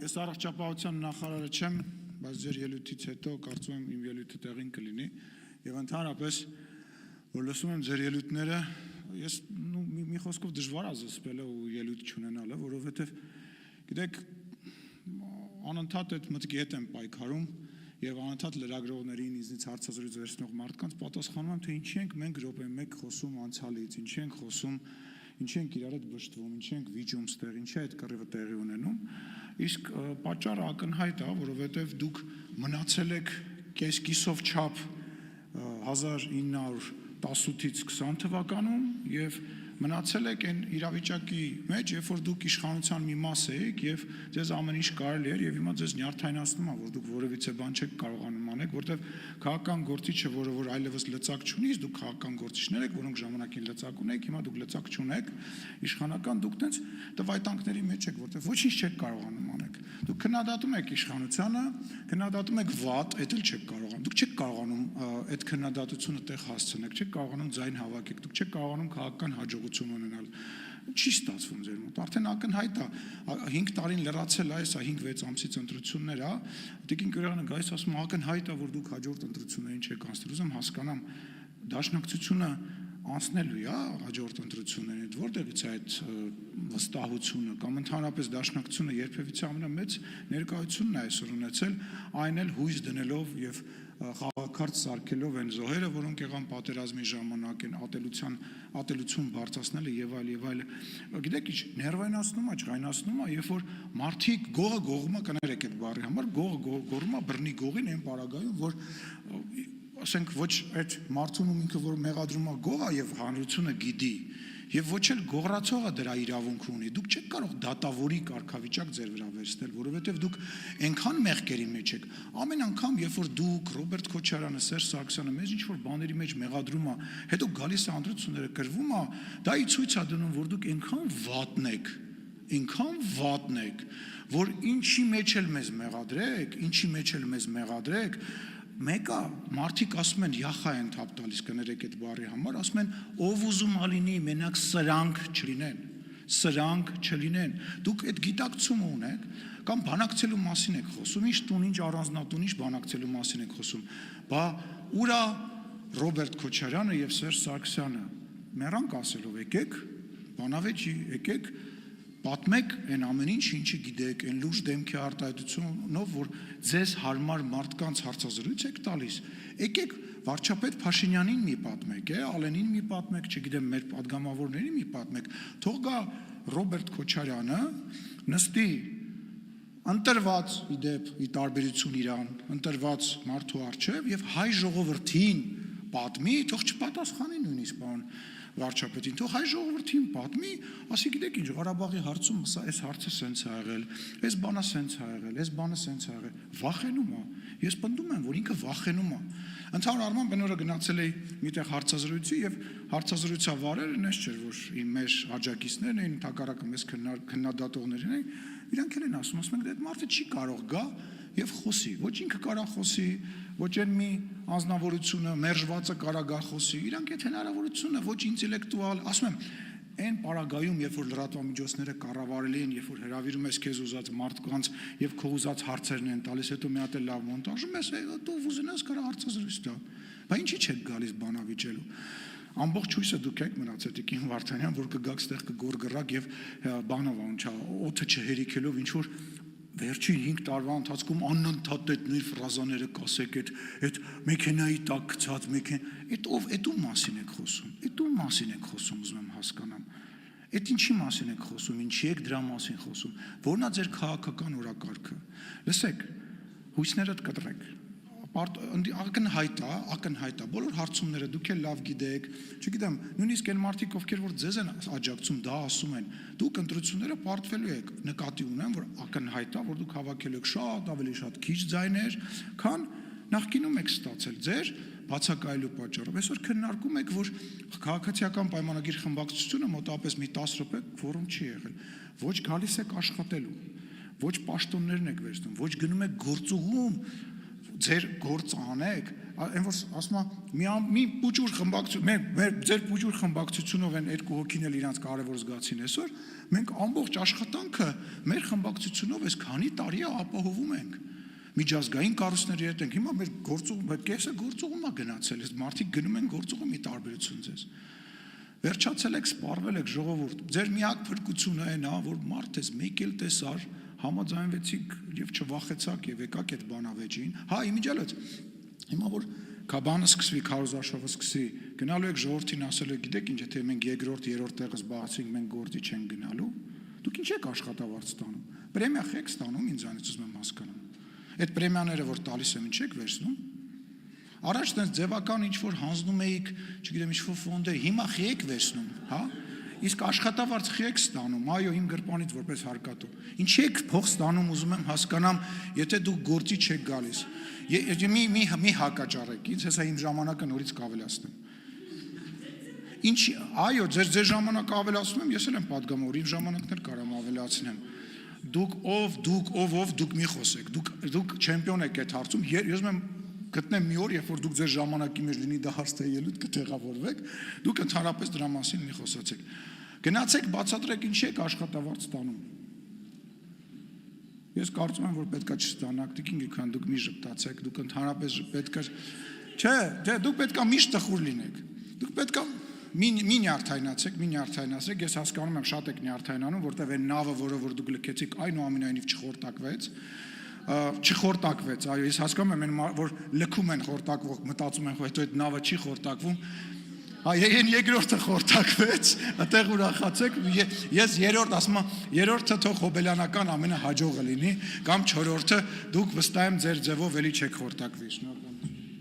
Ես առողջապահության նախարարը չեմ, բայց ձեր ելույթից հետո կարծում եմ իմ ելույթը տեղին կլինի եւ ընդհանրապես որ լսում եմ ձեր ելույթները, ես մի խոսքով դժվար է զսպելը ու ելույթ չունենալը, որովհետեւ գիտեք անընդհատ այդ մտքի հետ եմ պայքարում եւ անընդհատ լրագրողներին ինձնից հարցազրույց վերցնող մարդկանց պատասխանում եմ, թե ինչի ենք մենք րոպե մեկ խոսում անցյալից, ինչի ենք խոսում, ինչի ենք իրար հետ վշտվում, ինչի ենք վիճում ստեղ, ինչի է այդ կռիվը տեղի ունենում, իսկ պատճառը ակնհայտ է, որովհետեւ դուք մնացել եք կեսկիսով չափ 1918-ից 20 թվականում եւ մնացել եք այն իրավիճակի մեջ, երբ որ դուք իշխանության մի մաս եք եւ ձեզ ամեն ինչ կարելի էր եւ հիմա ձեզ նյարդայնացնում է, որ դուք որևիցե բան չեք կարողանում անել, որտեվ քաղաքական գործիչը, որը որ այլևս լծակ չունի, դուք քաղաքական գործիչներ եք, որոնք ժամանակին լծակ ունեիք, հիմա դուք լծակ չունեք, իշխանական դուք տենց տվայտանքների մեջ եք, որտեվ ոչինչ չեք կարողանում անել։ Դուք քննադատում եք իշխանությանը, քննադատում եք վատ, դա էլ չեք կարողանում։ Դուք չեք կարողանում այդ քննադատությունը տեղ հասցնել, չեք կարողանում ձայն հավաքել, դուք չեք կարողանում քաղաքական հաջողություն ունենալ։ Չի ստացվում ձեր մոտ, արդեն ակնհայտ է, 5 տարին լրացել է, այս 5-6 ամսից ընտրություններ է, Տիկին Կիրյանը գայիս ասում ակնհայտ է, որ դուք հաջորդ ընտրություններին չեք անցնել, ուզում հասկանամ, դաշնակցությունը անցնելու է հաջորդ ընտրություններին, որտեղից է այդ վստահությունը կամ ընդհանրապես դաշնակցությունը երբևիցե ամենամեծ ներկայությունն է այսօր ունեցել, այն էլ հույս դնելով եւ խաղաքարտ սարքելով այն զոհերը, որոնք եղան պատերազմի ժամանակ, են ատելություն բարձրացնելը եւ այլ։ Գիտեք ինչ, ներվայնացնում է, ջղայնացնում է, երբ որ մարդիկ գողը գողումը կներեք այդ բառի համար, գողը գողում է բռնի գողին այն պարագայում, որ ասենք ոչ այդ մարդուն ինքը որ մեղադրում է գողա եւ հանրությունը գիտի եւ ոչ էլ գողրացողը դրա իրավունք ունի դուք չեք կարող դատավորի կարգավիճակ ձեր վրա վերցնել որովհետեւ դուք այնքան մեղքերի մեջ եք ամեն անգամ երբ որ դուք Ռոբերտ Քոչարյանը Սերժ Սարգսյանը մեզ ինչ որ բաների մեջ մեղադրում է հետո գալիս է ընտրությունները կրվում է դա ի ցույց է դնում որ դուք այնքան վատն եք որ ինչի մեջ էլ մեզ մեղադրեք Մեկը մարդիկ ասում են յախա են թափ տալիս կներեք այդ բառի համար ասում են ով ուզում ալինի մենակ սրանք չլինեն դուք այդ գիտակցումը ունեք կամ բանակցելու մասին եք խոսում ինչ տուն ինչ առանձնատուն ինչ բանակցելու մասին եք խոսում բա ուրա Ռոբերտ Քոչարյանը եւ Սերժ Սարգսյանը մեռանք ասելով եկեք բանավեճի եկեք Պատմեք այն ամեն ինչը գիտեք, այն լուրջ դեմքի արտահայտությունով, որ ձեզ հարմար մարդկանց հարցազրույց եք տալիս, եկեք վարչապետ Փաշինյանին մի պատմեք, Ալենին մի պատմեք, չգիտեմ, մեր падգամավորներին մի պատմեք, թող գա Ռոբերտ Քոչարյանը նստի ընտրված իդեպ ի տարբերություն իրան, ընտրված մարդու առջև եւ հայ ժողովրդին պատմի, թող չպատասխանի նույնիսկ բան վարչապետին, թող հայ ժողովրդին պատմի, ասի գիտեք ինչ, Ղարաբաղի հարցում այս հարցը սենց է եղել, այս բանը սենց է եղել, այս բանը սենց է եղել, վախենում է, ես պնդում եմ, որ ինքը վախենում է, ընդհանուր առմամբ բնորը գնացել էի միտեղ հարցազրույցի եւ հարցազրույցավարերը նես չէր, որ մեր աջակիցներն էին, հակառակը մեզ քննադատողներն էին, իրանք էլ են ասում են, այդ մարդը չի կարող գա եւ խոսի, ոչ ինքը կարա խոսի, ոչ այն մի անձնավորությունը, մերժվածը կարա գա խոսի, իրանք այդ հնարավորությունը ոչ ինտելեկտուալ, ասում եմ, այն պարագայում, երբ որ լրատվամիջոցները կառավարելի են, երբ որ հրավիրում ես քեզ ուզած մարդկանց եւ քո ուզած հարցերն են տալիս, հետո մի հատ էլ լավ մոնտաժում ես, դու ուզենաս կարա հարցազրույց տա։ Բա ինչի՞ չեք գալիս բանավիճելու։ Ամբողջ հույսը դուք եք մնացել Տիկին Վարդանյան, որ կգաք ստեղ կգորգռակ եւ բանով անչա, օդը չհերիքելով ինչ որ Վերջին 5 տարվա ընթացքում անընդհատ այդ նույն ֆրազաները կասեք, այդ մեքենայի տակ գցած այդ ում մասին եք խոսում, ուզում եմ հասկանամ։ Այդ ինչի մասին եք խոսում, ինչի եք դրա մասին խոսում, որն է ձեր քաղաքական օրակարգը։ Լսեք, հույսներդ կտրեք։ Ակնհայտ է, բոլոր հարցումները դուք էլ լավ գիտեք, չգիտեմ, նույնիսկ այն մարդիկ, ովքեր որ ձեզ են աջակցում, դա ասում են, դուք ընտրությունները պարտվելու եք, նկատի ունեմ, որ ակնհայտ է, որ դուք հավաքել եք շատ ավելի շատ քիչ ձայներ, քան նախկինում եք ստացել ձեր բացակայելու պատճառով։ Այսօր քննարկում եք, որ քաղաքացիական պայմանագիր խմբակցությունը մոտավորապես մի 10 րոպե ֆորում չի եղել, ոչ գալիս եք աշխատելու, ոչ պաշտոններն եք վերցնում, ոչ գնում եք գործուղում ձեր գործը անեք, այն որ ասում է մի փուճուր խմբակցություն, մեր ձեր փուճուր խմբակցությունով են երկու հոգին էլ իրանց կարևոր զգացին այսօր, մենք ամբողջ աշխատանքը մեր խմբակցությունով այս քանի տարի է ապահովում ենք։ Միջազգային կառույցների հետ ենք, հիմա մեր գործողումը, կեսը գործողումա գնացել, այս մարդիկ գնում են գործողում մի տարբերություն ձեզ։ Վերջացել եք, սպառվել եք ժողովուրդ։ Ձեր միակ փրկությունը այն է, որ մարդ ես մեկ էլ տեսար, համաձայնվեցիք եւ չվախեցաք եւ եկաք այդ բանավեճին։ Հա, իմիջիալից հիմա որ Քաբանը սկսվի, Քարոզարշավը սկսի, գնալու եք ժողովրդին ասելու եք, գիտեք ինչ, եթե մենք երկրորդ, երրորդ տեղը զբաղեցինք, մենք գործի չենք գնալու։ Դուք ինչ եք աշխատավարձ ստանում։ Պրեմիա եք ստանում, ինձանից ուզում եմ հասկանալ։ Այդ պրեմիաները, որ տալիս եմ, ինչ եք վերցնում։ Առաջ տենց ձևական ինչ-որ հանձնում էիք, չգիտեմ, ինչ-որ ֆոնդեր, հիմա եք վերցնում, հա։ Իսկ աշխատավարձ եք ստանում, այո, իմ գրպանից որպես հարկատու։ Ինչ եք փող ստանում, ուզում եմ հասկանամ, եթե դուք գործի չեք գալիս։ Մի հակաճառեք, ինձ հեսա իմ ժամանակը նորից կավելացնեմ։ Ինչ, այո, ձեր ժամանակը ավելացնում եմ, ես էլ եմ պատգամը, որ իմ ժամանակն էլ կարամ ավելացնեմ։ Դուք մի խոսեք, դուք չեմպիոն եք այդ հարցում, ես ուզում եմ գտնեմ մի օր, երբ որ դուք ձեր ժամանակի մեջ լինի դա հարց թե ելույթ կտեղավորվեք, դուք ընդհանրապես դրա մասին մի խոսացեք։ Գնացեք, բացատրեք ինչ եք աշխատավարձ ստանում։ Ես կարծում եմ, որ պետքա չստանաք, քան դուք մի ժպտացեք, դուք ընդհանրապես պետքա չէ, դուք պետքա միշտ տխուր լինեք։ Դուք պետքա մի նյարդայնացեք, ես հասկանում եմ շատ եք նյարդայնանում, որտեղ այն նավը, որ դուք լքեցիք, այնուամենայնիվ չխորտակվեց, այո, ես հասկանում եմ, որ լքում են խորտակվող, մտածում են, հետո այդ նավը չի խորտակվում, այն երկրորդը խորտակվեց, այդտեղ ուրախացեք, ես երրորդ, ասում եմ, երրորդը թող հոբելյանական ամենահաջողը լինի, կամ չորրորդը դուք վստահ եմ ձեր ձևով էլի չեք խորտակվի, շնորհակալ